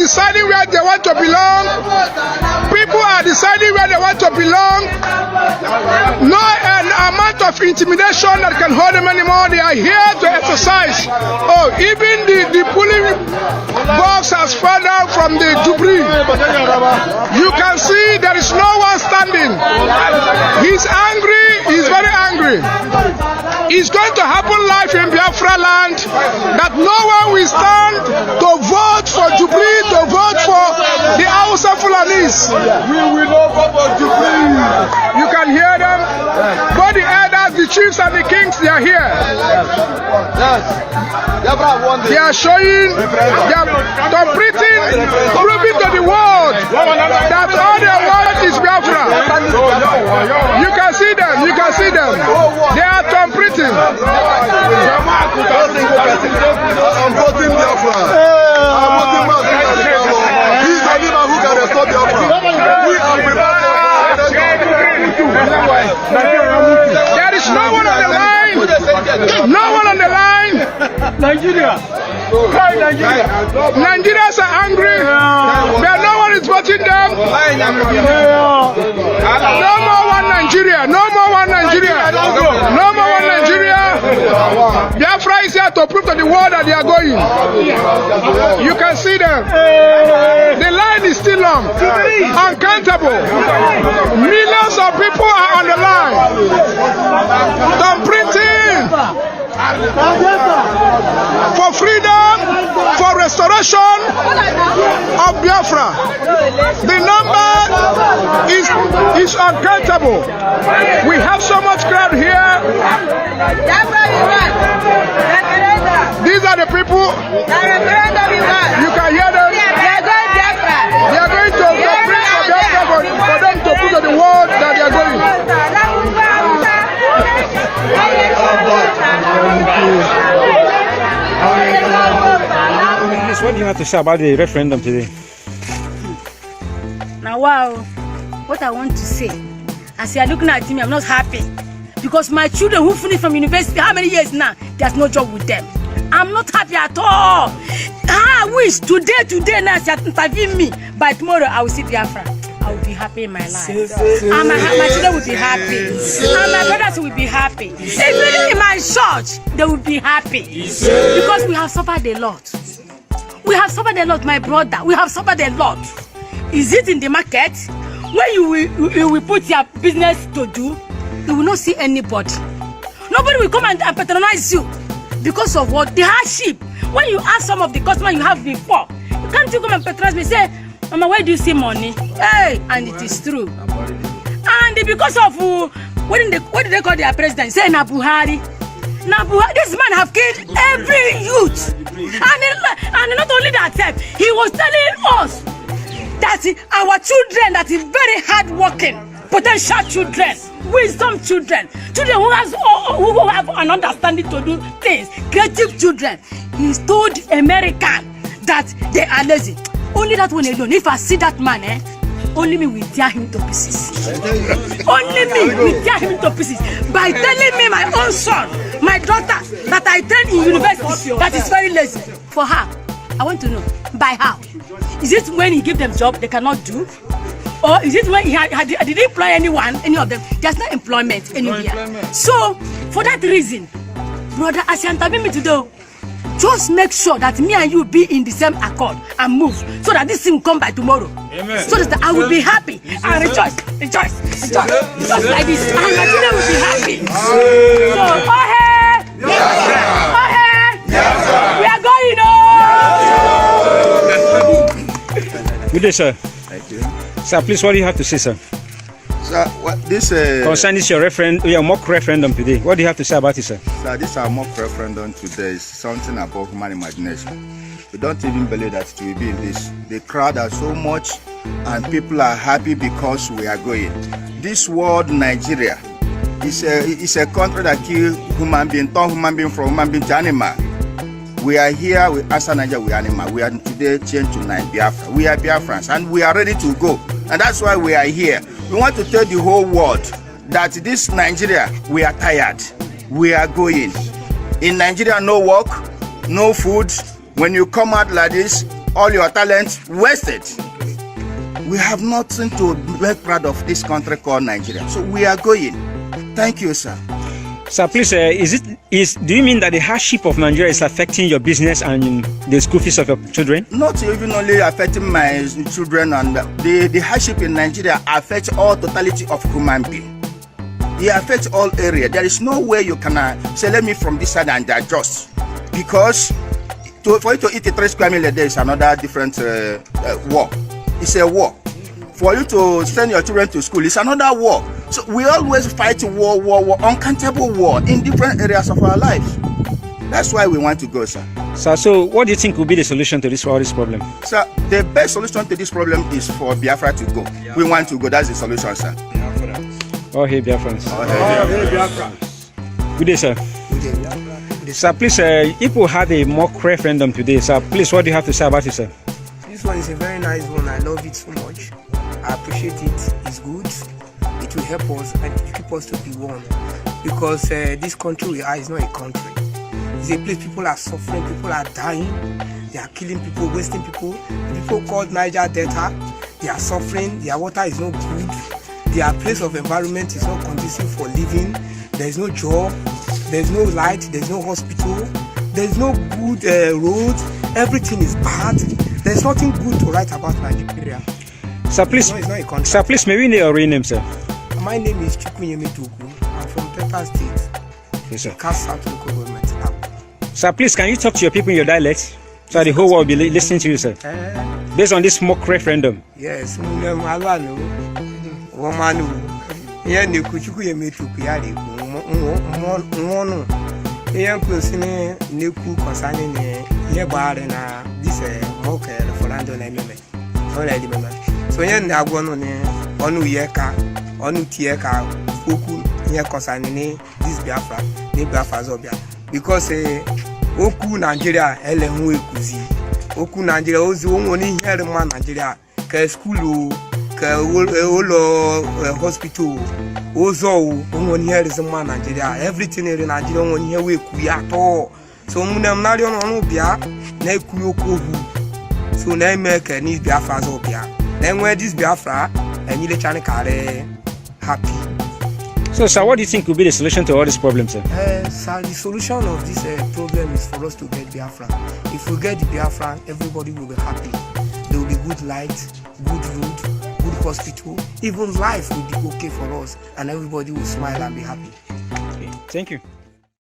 deciding where they want to belong. People are deciding where they want to belong. No amount of intimidation that can hold them anymore. They are here to exercise. Oh, even the polling box has fallen down from the debris. You can see there is no one standing. He's angry. He's very angry. It's going to happen live in Biafra land that no one will stand to vote for Jubilee, to vote for the Hausa Fulanis. We will not vote for Jubilee. You can hear them. Both the elders, the chiefs and the kings, they are here. They are showing, they are completing, proving to the world that all they want is Biafra. You can see them, you can see them. They are completing. I'm voting Biafra. I'm voting Biafra. He's the leader who can restore Biafra. We are prepared. There is no one on the line. No one on the line. Nigeria. Nigerians are angry. But no one is voting them. No more one Nigeria. No more one Nigeria. No more one Nigeria. Biafra is here to prove to the world that they are going. You can see them. The line is still long. Uncountable. Millions of people are on the line. Don't printing. For freedom, for restoration of Biafra. The number is uncountable. We have so much crowd here. These are the people. You can hear them. They are going to bring Biafra for them to prove to the world that they are going. What do you have to say about the referendum today? Now, wow, what I want to say, as you are looking at me, I'm not happy because my children who finished from university, how many years now? There's no job with them. I'm not happy at all. I wish today now, you interview me, by tomorrow I will see Biafra. I will be happy in my life. And my children will be happy. And my brothers will be happy. Even in my church, they will be happy. Because we have suffered a lot. We have suffered a lot, my brother. We have suffered a lot. Is it in the market? When you will put your business to do, you will not see anybody. Nobody will come and patronize you. Because of what? The hardship. When you ask some of the customers you have before, you can't come and patronize me. Say, Mama, where do you see money? Hey, and it is true. And because of what did they call their president? Say Nabuhari. This man have killed every youth. And not only that, he was telling us that our children that is very hardworking, potential children, wisdom children who have an understanding to do things, creative children. He told America that they are lazy. Only that one alone. If I see that man, only me will tear him to pieces. Only me will tear him to pieces by telling me my own son, my daughter, that I trained in university, that is very lazy. For her, I want to know, by how? Is it when he give them job they cannot do? Or is it when did he employ anyone, any of them? There's no employment anywhere. So, for that reason, brother, as you interview me today, just make sure that me and you be in the same accord and move so that this thing will come by tomorrow. Amen. So that I will be happy and rejoice. Just like this. And my children will be happy. So, we are going on. Good day, sir. Thank you. Sir, please, what do you have to say, sir? Sir, this concerning your mock referendum today, what do you have to say about it, sir? Sir, this our mock referendum today is something above human imagination. We don't even believe that it will be in this. The crowd are so much, and people are happy because we are going. This world, Nigeria, is a country that kills human being, turn human being from human being to animal. We are here, as Nigeria, we are animal. We are today changed to Biafra. We are Biafrans, and we are ready to go. And that's why we are here. We want to tell the whole world that this Nigeria, we are tired. We are going. In Nigeria, no work, no food. When you come out like this, all your talent wasted. We have nothing to be proud of this country called Nigeria. So we are going. Thank you, sir. Sir, please, do you mean that the hardship of Nigeria is affecting your business and the school fees of your children? Not even only affecting my children, and the hardship in Nigeria affects all totality of human being. It affects all areas. There is no way you can say, let me from this side and adjust. Because for you to eat a 3 square meal a day is another different war. It's a war. For you to send your children to school, it's another war. So we always fight war, uncountable war in different areas of our lives. That's why we want to go, sir. Sir, so what do you think will be the solution to all this problem? Sir, the best solution to this problem is for Biafra to go. Yeah. We want to go. That's the solution, sir. Oh, hey, Biafrans. Oh, hey, Biafra. Good day, sir. Good day. Sir, please, if we have a mock referendum today, sir, please, what do you have to say about it, sir? This one is a very nice one. I love it so much. I appreciate it. It's good. It will help us and keep us to be one. Because this country we are is not a country. It's a place people are suffering, people are dying. They are killing people, wasting people. The people called Niger Delta, they are suffering. Their water is not good. Their place of environment is not conducive for living. There is no job. There is no light. There is no hospital. There is no good roads. Everything is bad. There is nothing good to write about Nigeria. Sir, please, it's not a country. Sir, please, may we know your real name, sir? My name is Chukwunyemetoku. I'm from Delta State. Yes, sir. Cast South Local Government. Sir, please, can you talk to your people in your dialect? So the whole world will be listening to you, sir. Based on this mock referendum. Yes, this mock referendum. So yen agwono ne onu yeka onu tieka oku yen concerning this Biafra ne Biafra zobia because oku Nigeria elehun ekuzi oku Nigeria ozi won ni here man Nigeria ka school ka olo hospital ozo won ni here man Nigeria everything in Nigeria won here we ku ya to so munam na rio no bia na eku okohu so na make ni Biafra zobia. Then when this Biafra and you China happy. So, sir, what do you think will be the solution to all these problems, sir? Sir, the solution of this problem is for us to get Biafra. If we get the Biafra, everybody will be happy. There will be good light, good road, good hospital. Even life will be okay for us, and everybody will smile and be happy. Okay. Thank you.